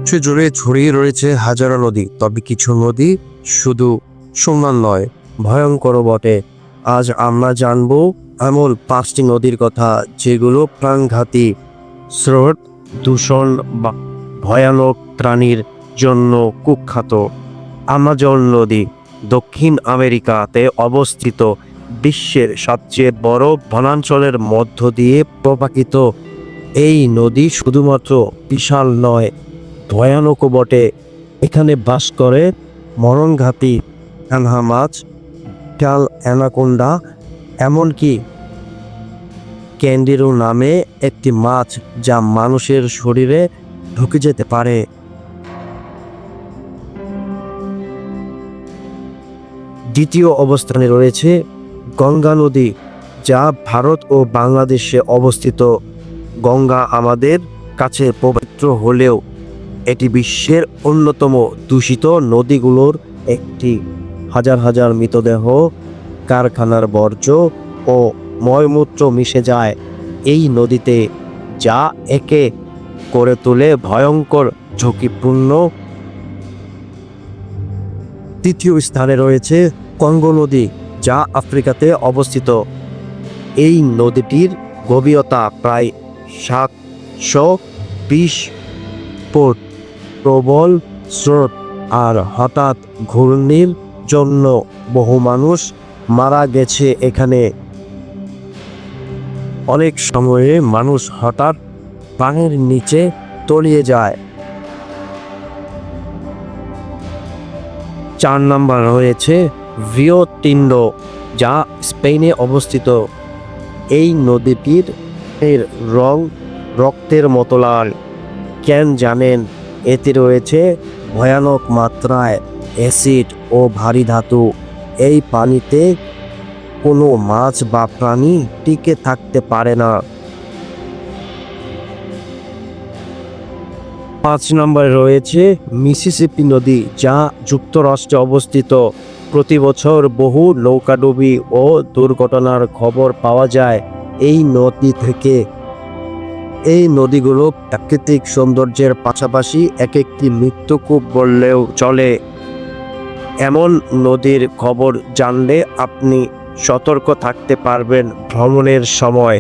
বিশ্ব জুড়ে ছড়িয়ে রয়েছে হাজারো নদী, তবে কিছু নদী শুধু সুন্দর নয়, ভয়ঙ্কর বটে। আজ আমরা জানব এমন 5টি নদীর কথা যেগুলো প্রাণঘাতী স্রোত, দূষণ বা ভয়ানক প্রাণীর জন্য কুখ্যাত। আমাজন নদী দক্ষিণ আমেরিকাতে অবস্থিত, বিশ্বের সবচেয়ে বড় বনাঞ্চলের মধ্য দিয়ে প্রবাহিত। এই নদী শুধুমাত্র বিশাল নয়, ভয়ানকও বটে। এখানে বাস করে মরণঘাতী অ্যানহা মাছ, ডাল অ্যানাকোন্ডা, এমনকি ক্যান্ডিরো নামে একটি মাছ যা মানুষের শরীরে ঢুকে যেতে পারে। দ্বিতীয় অবস্থানে রয়েছে গঙ্গা নদী, যা ভারত ও বাংলাদেশে অবস্থিত। গঙ্গা আমাদের কাছে পবিত্র হলেও এটি বিশ্বের অন্যতম দূষিত নদীগুলোর একটি। হাজার হাজার মৃতদেহ, কারখানার বর্জ্য ও ময়মূত্র মিশে যায় এই নদীতে, যা একে করে তোলে ভয়ঙ্কর ঝুঁকিপূর্ণ। তৃতীয় স্থানে রয়েছে কঙ্গো নদী, যা আফ্রিকাতে অবস্থিত। এই নদীটির গভীরতা প্রায় 720 ফুট। প্রবল স্রোত আর হঠাৎ ঘূর্ণির জন্য বহু মানুষ মারা গেছে এখানে। অনেক সময়ে মানুষ হঠাৎ পানির নিচে তলিয়ে যায়। 4 নম্বর রয়েছে রিও টিন্ডো, যা স্পেনে অবস্থিত। এই নদীটির রং রক্তের মতো লাল। কেন জানেন? এতে রয়েছে ভয়ানক মাত্রায় অ্যাসিড ও ভারী ধাতু। এই পানিতে কোনো মাছ বা প্রাণী টিকে থাকতে পারে না। 5 নম্বরে রয়েছে মিসিসিপি নদী, যা যুক্তরাষ্ট্রে অবস্থিত। প্রতি বছর বহু নৌকাডুবি ও দুর্ঘটনার খবর পাওয়া যায় এই নদী থেকে। এই নদীগুলো প্রাকৃতিক সৌন্দর্যের পাশাপাশি এক একটি মৃত্যুকূপ বললেও চলে। এমন নদীর খবর জানলে আপনি সতর্ক থাকতে পারবেন ভ্রমণের সময়।